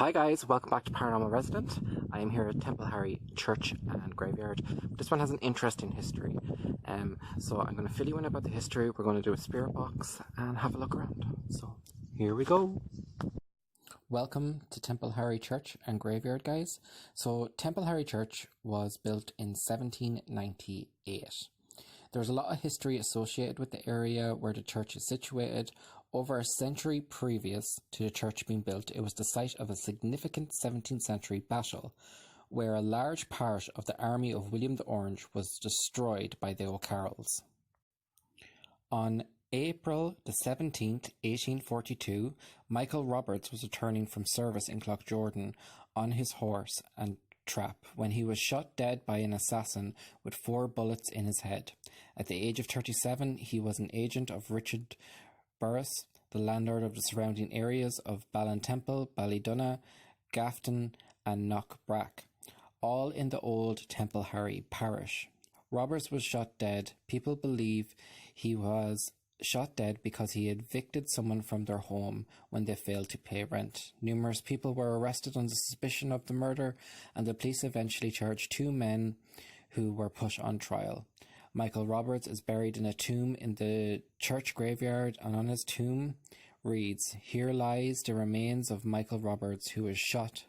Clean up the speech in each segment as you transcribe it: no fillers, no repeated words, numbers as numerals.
Hi guys, welcome back to Paranormal Resident. I am here at Templeharry Church and Graveyard. This one has an interesting history. So I'm going to fill you in about the history. We're going to do a spirit box and have a look around. So here we go. Welcome to Templeharry Church and Graveyard, guys. So Templeharry Church was built in 1798. There's a lot of history associated with the area where the church is situated. Over a century previous to the church being built, it was the site of a significant 17th century battle, where a large part of the army of William the Orange was destroyed by the O'Carrolls. On April the 17th, 1842, Michael Roberts was returning from service in Cloughjordan on his horse and trap when he was shot dead by an assassin with 4 bullets in his head. At the age of 37, he was an agent of Richard Burris, the landlord of the surrounding areas of Ballintemple, Ballydunna, Gafton and Knockbrack, all in the old Templeharry parish. Roberts was shot dead. People believe he was shot dead because he evicted someone from their home when they failed to pay rent. Numerous people were arrested on suspicion of the murder, and the police eventually charged 2 men who were put on trial. Michael Roberts is buried in a tomb in the church graveyard, and on his tomb reads, "Here lies the remains of Michael Roberts, who was shot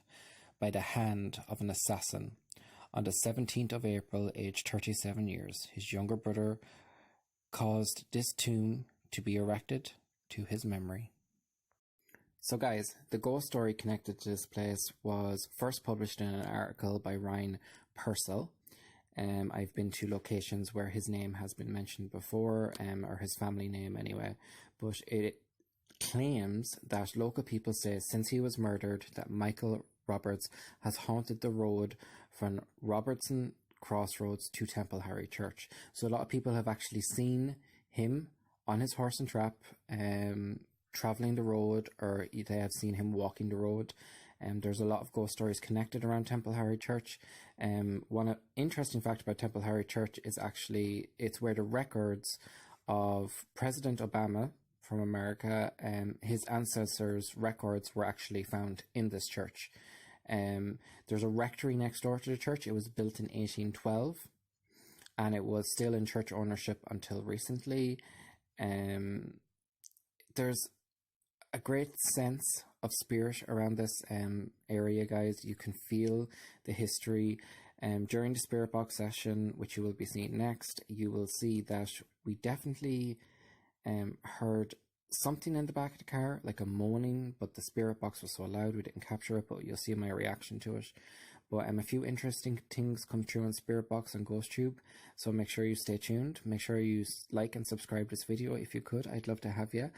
by the hand of an assassin on the 17th of April, aged 37 years. His younger brother caused this tomb to be erected to his memory." So guys, the ghost story connected to this place was first published in an article by Ryan Purcell. I've been to locations where his name has been mentioned before, or his family name anyway, but it claims that local people say since he was murdered that Michael Roberts has haunted the road from Robertson Crossroads to Templeharry Church. So a lot of people have actually seen him on his horse and trap, travelling the road, or they have seen him walking the road. There's a lot of ghost stories connected around Templeharry Church. One interesting fact about Templeharry Church is actually it's where the records of President Obama from America, his ancestors' records were actually found in this church. There's a rectory next door to the church. It was built in 1812, and it was still in church ownership until recently. There's a great sense of spirit around this area, guys. You can feel the history. During the spirit box session, which you will be seeing next, you will see that we definitely heard something in the back of the car, like a moaning, but the spirit box was so loud we didn't capture it, but you'll see my reaction to it. But a few interesting things come through on Spirit Box and Ghost Tube, so make sure you stay tuned. Make sure you like and subscribe this video if you could. I'd love to have you.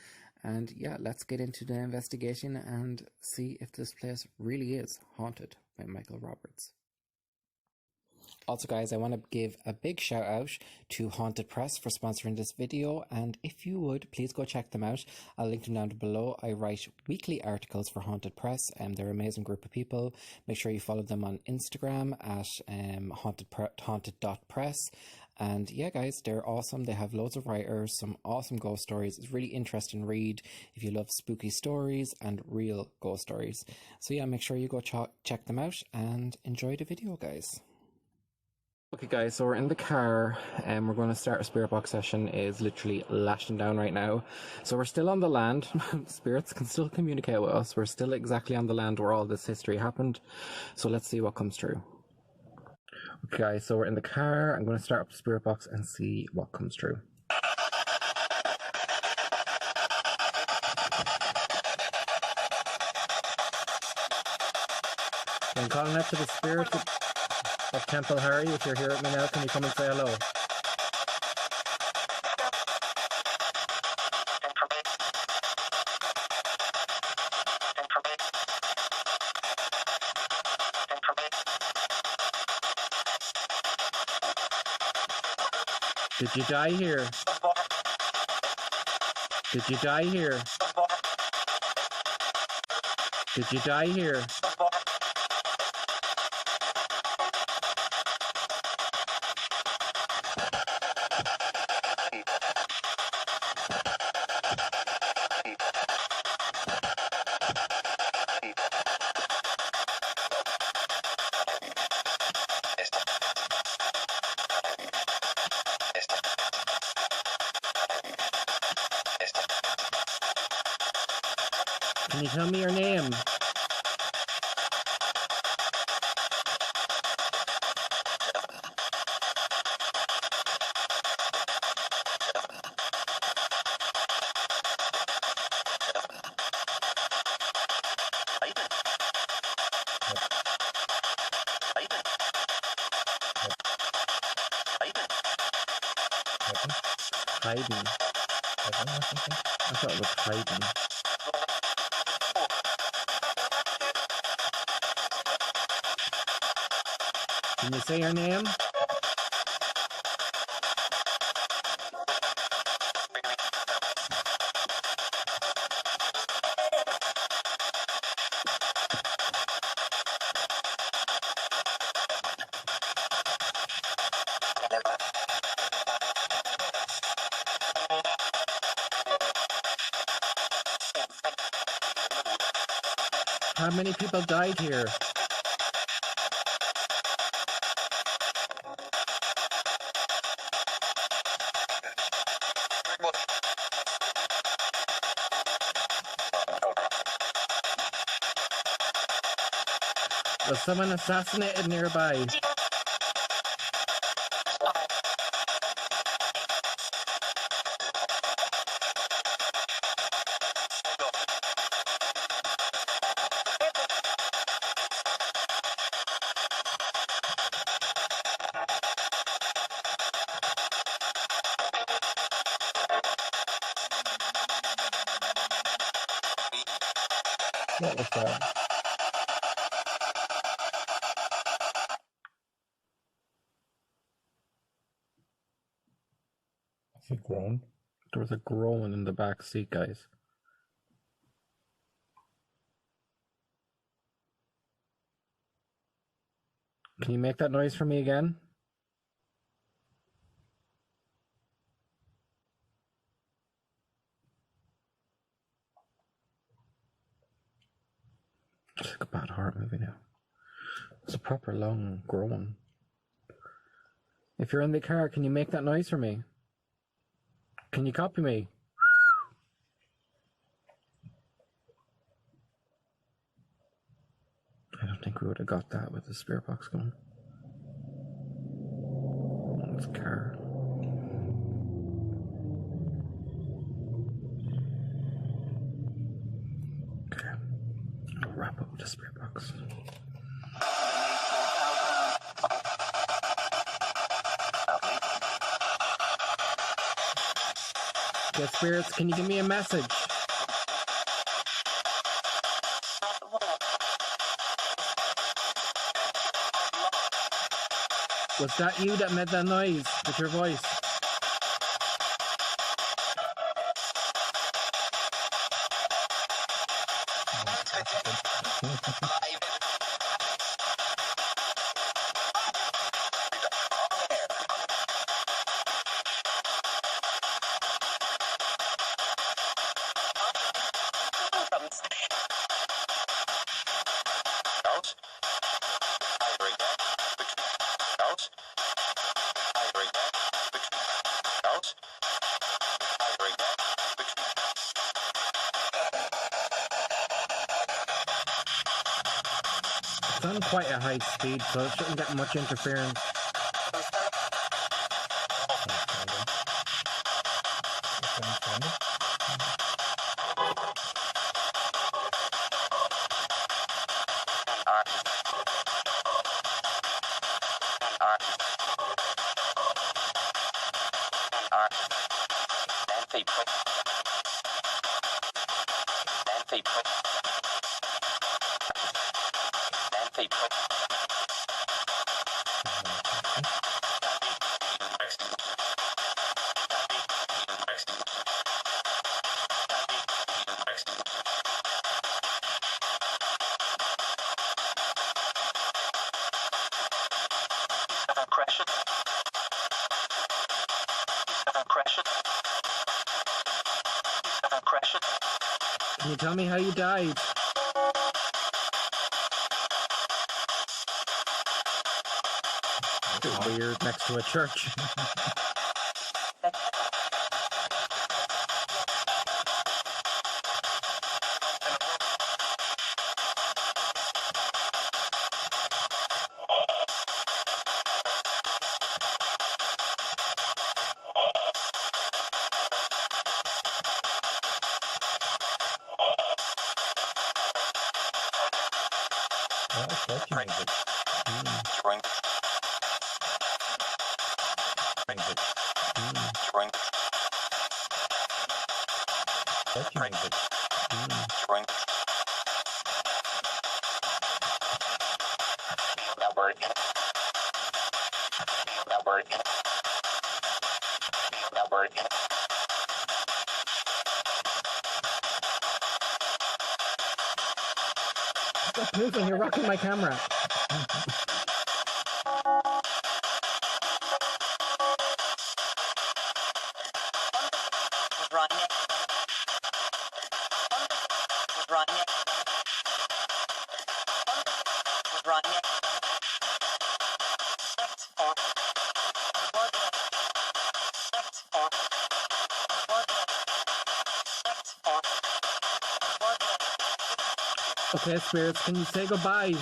And yeah, let's get into the investigation and see if this place really is haunted by Michael Roberts. Also guys, I want to give a big shout out to Haunted Press for sponsoring this video, and if you would, please go check them out. I'll link them down below. I write weekly articles for Haunted Press, and they're an amazing group of people. Make sure you follow them on Instagram at haunted.press. And yeah guys, they're awesome. They have loads of writers, some awesome ghost stories. It's really interesting read if you love spooky stories and real ghost stories. So yeah, make sure you go check them out and enjoy the video, guys. Okay guys, so we're in the car and we're going to start a spirit box session. Is literally lashing down right now. So we're still on the land. Spirits can still communicate with us. We're still exactly on the land where all this history happened. So let's see what comes through. Okay guys, so we're in the car. I'm going to start up the spirit box and see what comes through. I'm calling out to the spirit of Templeharry. If you're here with me now, can you come and say hello? Did you die here? Did you die here? Did you die here? Can you tell me your name? Hayden. I thought it was Hayden. Can you say your name? How many people died here? Was someone assassinated nearby? What was that? Is it groan? There was a groan in the back seat, guys. Can you make that noise for me again? It's like a bad horror movie now. It's a proper long groan. If you're in the car, can you make that noise for me? Can you copy me? I don't think we would have got that with the spirit box going. Oh, it's a car. Okay. I'll wrap up with the spirit box. Get spirits, can you give me a message? Was that you that made that noise with your voice? It's on quite a high speed, so it shouldn't get much interference. Can you tell me how you died? It's weird next to a church. Oh, touching music. Music. Touching music. Stop moving, you're rocking my camera. Okay, spirits, can you say goodbye?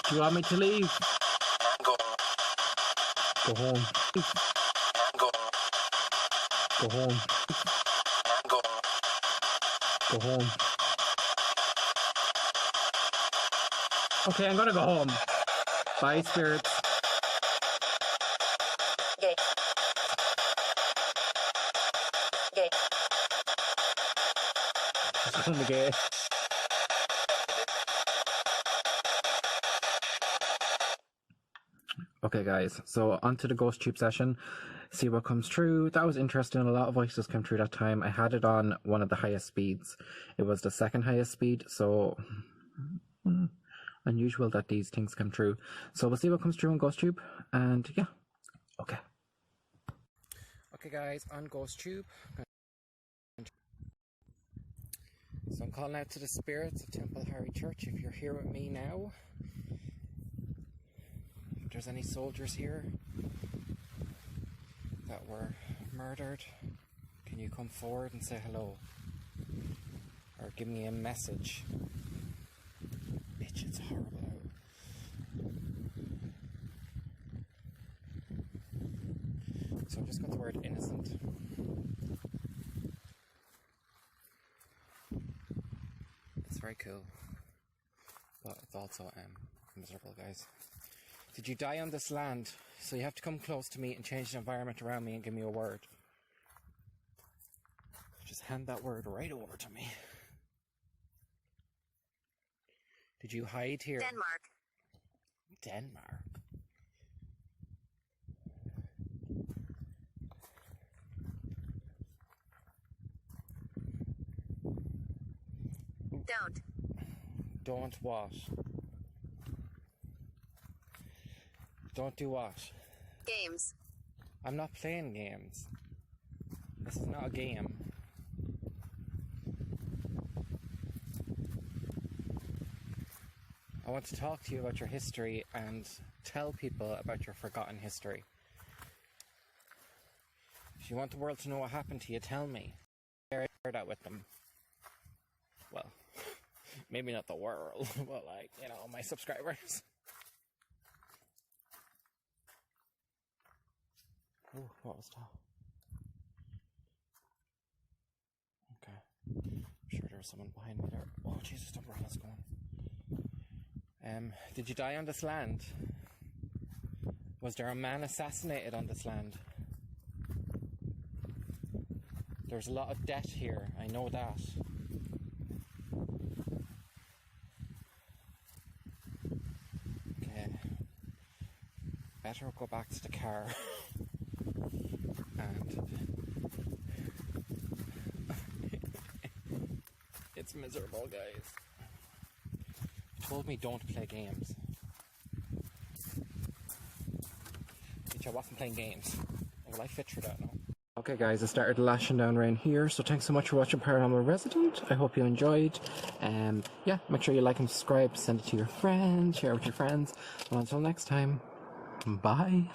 Do you want me to leave? Go home. Go home. Go home. Okay, I'm gonna go home. Bye, spirits. Gay. Gay. Just call me gay. Okay guys, so onto the ghost tube session, see what comes through. That was interesting, a lot of voices came through that time. I had it on one of the highest speeds. It was the second highest speed, so unusual that these things come through. So we'll see what comes through on ghost tube, and yeah, okay. Okay guys, on ghost tube. So I'm calling out to the spirits of Templeharry Church. If you're here with me now, if there's any soldiers here that were murdered, can you come forward and say hello? Or give me a message. Bitch, it's horrible out. So I've just got the word innocent. It's very cool, but it's also miserable, guys. Did you die on this land? So you have to come close to me and change the environment around me and give me a word. Just hand that word right over to me. Did you hide here? Denmark. Denmark. Don't what? Don't do what? Games. I'm not playing games. This is not a game. I want to talk to you about your history and tell people about your forgotten history. If you want the world to know what happened to you, tell me. Share that with them. Well, maybe not the world, but like, you know, my subscribers. Oh, what was that? Okay. I'm sure there was someone behind me there. Oh, Jesus, the umbrella's going. Did you die on this land? Was there a man assassinated on this land? There's a lot of debt here, I know that. Okay. Better go back to the car. And it's miserable, guys. You told me don't play games. Bitch, I wasn't playing games. Will I fit through that now? Okay guys, it started lashing down rain here, so thanks so much for watching Paranormal Resident. I hope you enjoyed. Yeah, make sure you like and subscribe, send it to your friends, share it with your friends. And until next time, bye.